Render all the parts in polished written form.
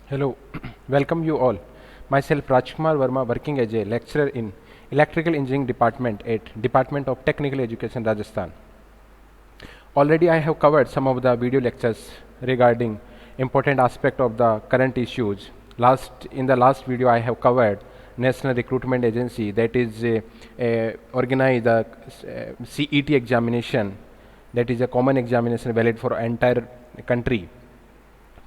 Hello, welcome you all. Myself Rajkumar Verma, working as a lecturer in Electrical Engineering Department at Department of Technical Education, Rajasthan. Already I have covered some of the video lectures regarding important aspect of the current issues. In the last video I have covered National Recruitment Agency, that is organize the CET examination, that is a common examination valid for entire country.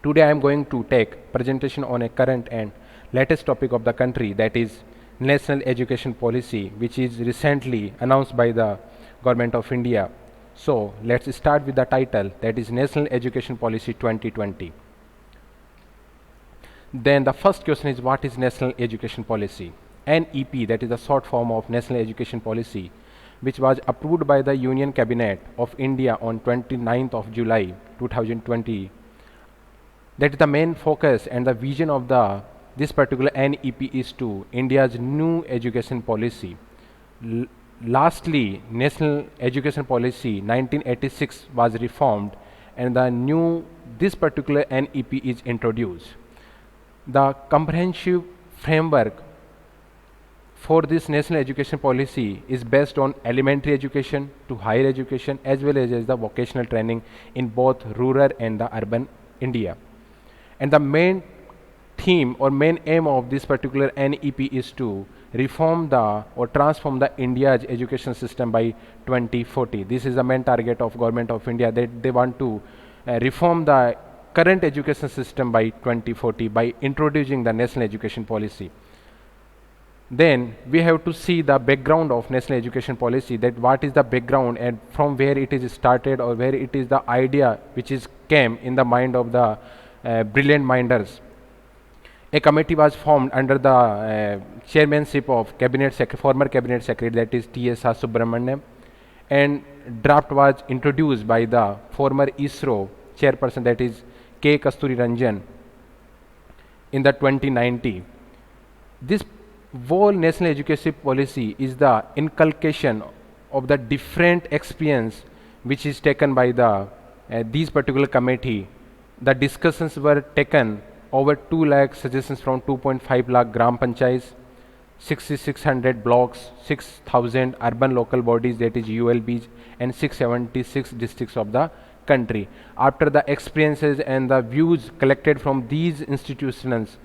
Today I am going to take presentation on a current and latest topic of the country, that is National Education Policy, which is recently announced by the Government of India. So let's start with the title, that is National Education Policy 2020. Then the first question is, what is National Education Policy? NEP, that is the short form of National Education Policy, which was approved by the Union Cabinet of India on 29th of July 2020. That is the main focus and the vision of this particular NEP is to India's new education policy. Lastly, National Education Policy 1986 was reformed, and this particular NEP is introduced. The comprehensive framework for this National Education Policy is based on elementary education to higher education, as well as the vocational training in both rural and the urban India. And the main theme or main aim of this particular NEP is to reform or transform the India's education system by 2040. This is the main target of Government of India, that they want to reform the current education system by 2040 by introducing the National Education Policy. Then we have to see the background of National Education Policy, that what is the background and from where it is started, or where it is the idea which is came in the mind of the brilliant minders. A committee was formed under the chairmanship of former cabinet secretary, that is T.S.R. Subramaniam, and draft was introduced by the former ISRO chairperson, that is K. Kasturi Ranjan, in the 2019. This whole National Education Policy is the inculcation of the different experience which is taken by these particular committee. The discussions were taken over 2 lakh suggestions from 2.5 lakh gram panchayats, 6,600 blocks, 6,000 urban local bodies, that is ULBs, and 676 districts of the country. After the experiences and the views collected from these institutions,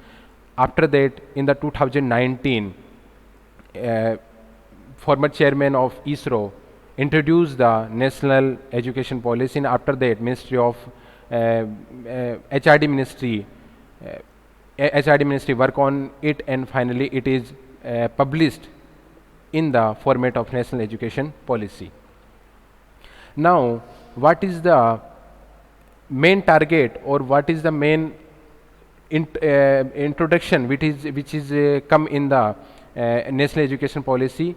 after that in the 2019, former chairman of ISRO introduced the National Education Policy, and after that Ministry of HRD Ministry work on it, and finally it is published in the format of National Education Policy. Now, what is the main target, or what is the main introduction which is come in the National Education Policy?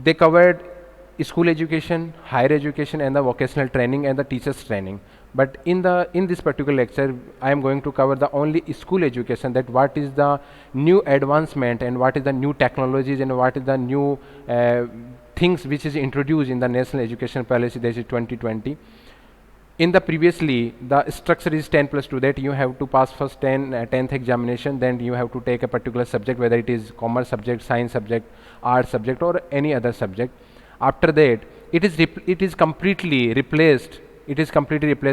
They covered school education, higher education, and the vocational training and the teachers training. But in this particular lecture, I am going to cover the only school education, that what is the new advancement and what is the new technologies and what is the new things which is introduced in the National Education Policy, that is 2020. In the previously, the structure is 10 plus 2, that you have to pass first 10th examination, then you have to take a particular subject, whether it is commerce subject, science subject, art subject, or any other subject. After that, it is completely replaced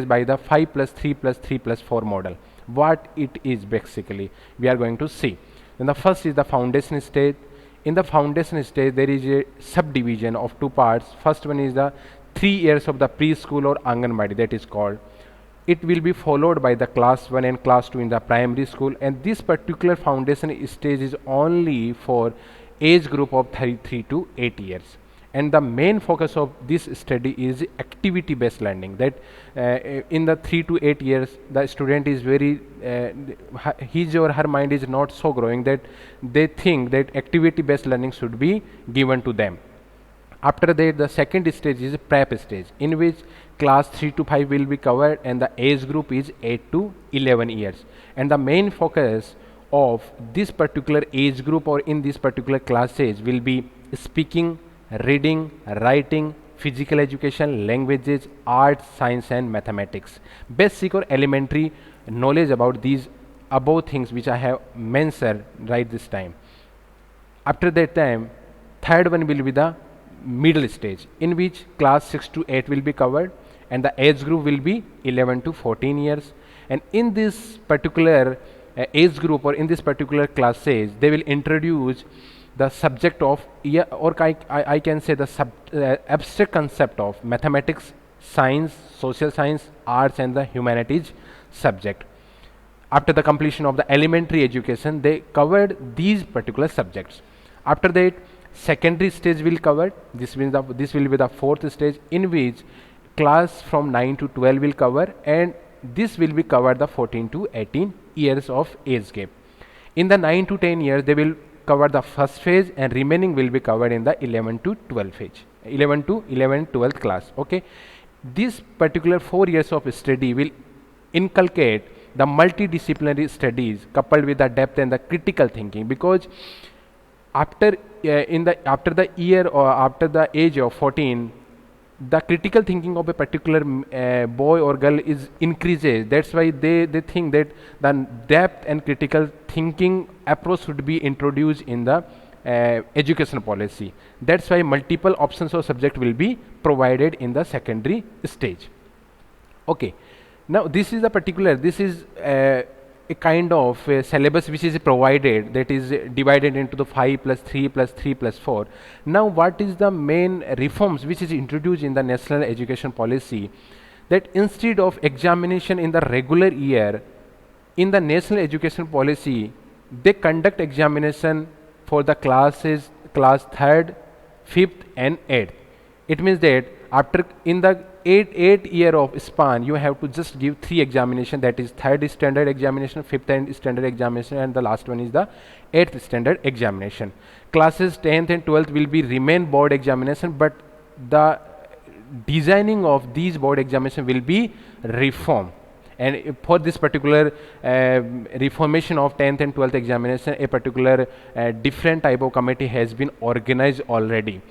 by the 5 plus 3 plus 3 plus 4 model. What it is basically, we are going to see. Then the first is the foundation stage. In the foundation stage, there is a subdivision of 2 parts. First one is the 3 years of the preschool or Anganwadi, that is called. It will be followed by the class 1 and class 2 in the primary school, and this particular foundation stage is only for age group of 3 to 8 years. And the main focus of this study is activity based learning, that in the 3 to 8 years the student is very his or her mind is not so growing that they think that activity based learning should be given to them. After that, the second stage is prep stage, in which class 3 to 5 will be covered, and the age group is 8 to 11 years. And the main focus of this particular age group or in this particular class age will be speaking, reading, writing, physical education, languages, arts, science and mathematics. Basic or elementary knowledge about these above things which I have mentioned right this time. After that time, third one will be the middle stage, in which class 6 to 8 will be covered, and the age group will be 11 to 14 years. And in this particular age group, or in this particular classes, they will introduce the subject of, or I can say the abstract concept of mathematics, science, social science, arts, and the humanities subject. After the completion of the elementary education, they covered these particular subjects. After that, secondary stage will cover. This will be the fourth stage, in which class from 9 to 12 will cover, and this will be covered the 14 to 18 years of age gap. In the 9 to 10 years, they will cover the first phase, and remaining will be covered in the 11 to 12 phase, 11 to 12th class. Okay, this particular 4 years of study will inculcate the multidisciplinary studies coupled with the depth and the critical thinking, because after the year, or after the age of 14, the critical thinking of a particular boy or girl is increases. That's why they think that the depth and critical thinking approach should be introduced in the education policy. That's why multiple options of subject will be provided in the secondary stage. Okay, now this is a kind of syllabus which is provided, that is divided into the 5 plus 3 plus 3 plus 4. Now what is the main reforms which is introduced in the national education policy? That instead of examination in the regular year, in the national education policy, they conduct examination for the class 3rd, 5th and 8th. It means that after in the 8 year of span, you have to just give 3 examination, that is 3rd standard examination, 5th standard examination, and the last one is the 8th standard examination. Classes 10th and 12th will be remain board examination, but the designing of these board examination will be reformed. And for this particular reformation of 10th and 12th examination, a particular different type of committee has been organized already.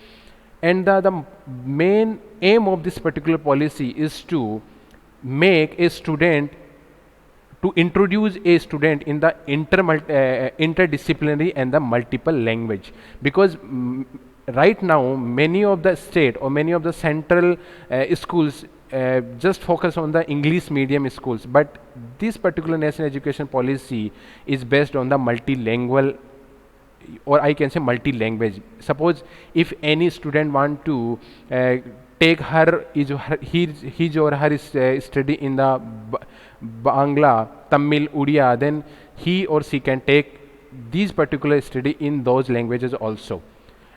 And the main aim of this particular policy is to make a student, to introduce a student in the interdisciplinary and the multiple language, because right now many of the state or many of the central schools just focus on the English medium schools, but this particular national education policy is based on the multilingual, or I can say multi-language. Suppose if any student want to take his or her study in the Bangla, Tamil, Odia, then he or she can take these particular study in those languages also.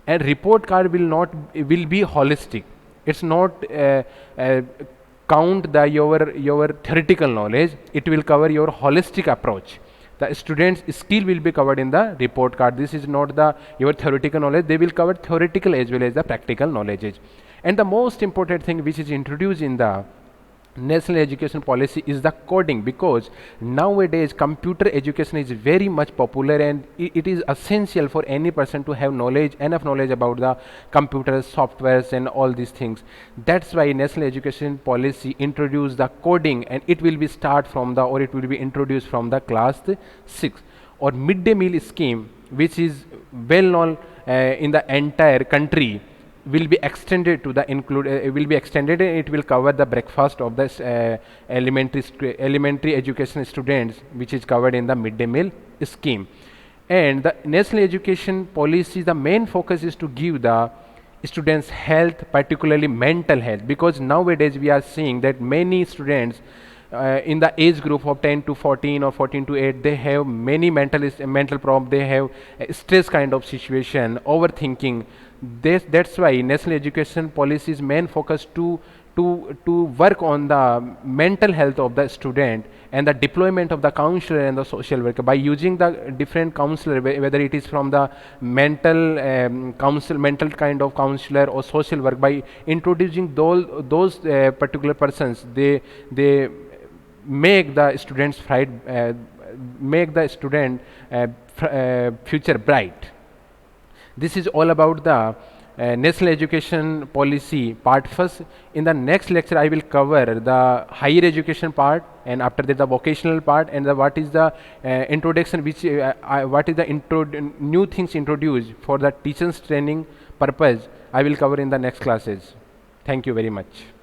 And report card will be holistic. It's not count your theoretical knowledge. It will cover your holistic approach. The students' skill will be covered in the report card. This is not your theoretical knowledge. They will cover theoretical as well as the practical knowledge. And the most important thing which is introduced in the national education policy is the coding, because nowadays computer education is very much popular, and it is essential for any person to have enough knowledge about the computers, softwares and all these things. That's why national education policy introduced the coding, and it will be introduced from the class 6. Or midday meal scheme, which is well known in the entire country, will be extended to the and it will cover the breakfast of the elementary education students, which is covered in the midday meal scheme. And the national education policy, the main focus is to give the students health, particularly mental health, because nowadays we are seeing that many students in the age group of 10 to 14 or 14 to 8, they have many mental problems. They have stress kind of situation, overthinking. That's why national education policy's main focus to work on the mental health of the student, and the deployment of the counselor and the social worker by using the different counselor, whether it is from the mental kind of counselor or social work. By introducing those particular persons, they make the students future bright. This is all about the national education policy part first. In the next lecture I will cover the higher education part, and after that the vocational part, and what is the introduction, which what is the new things introduced for the teachers training purpose, I will cover in the next classes. Thank you very much.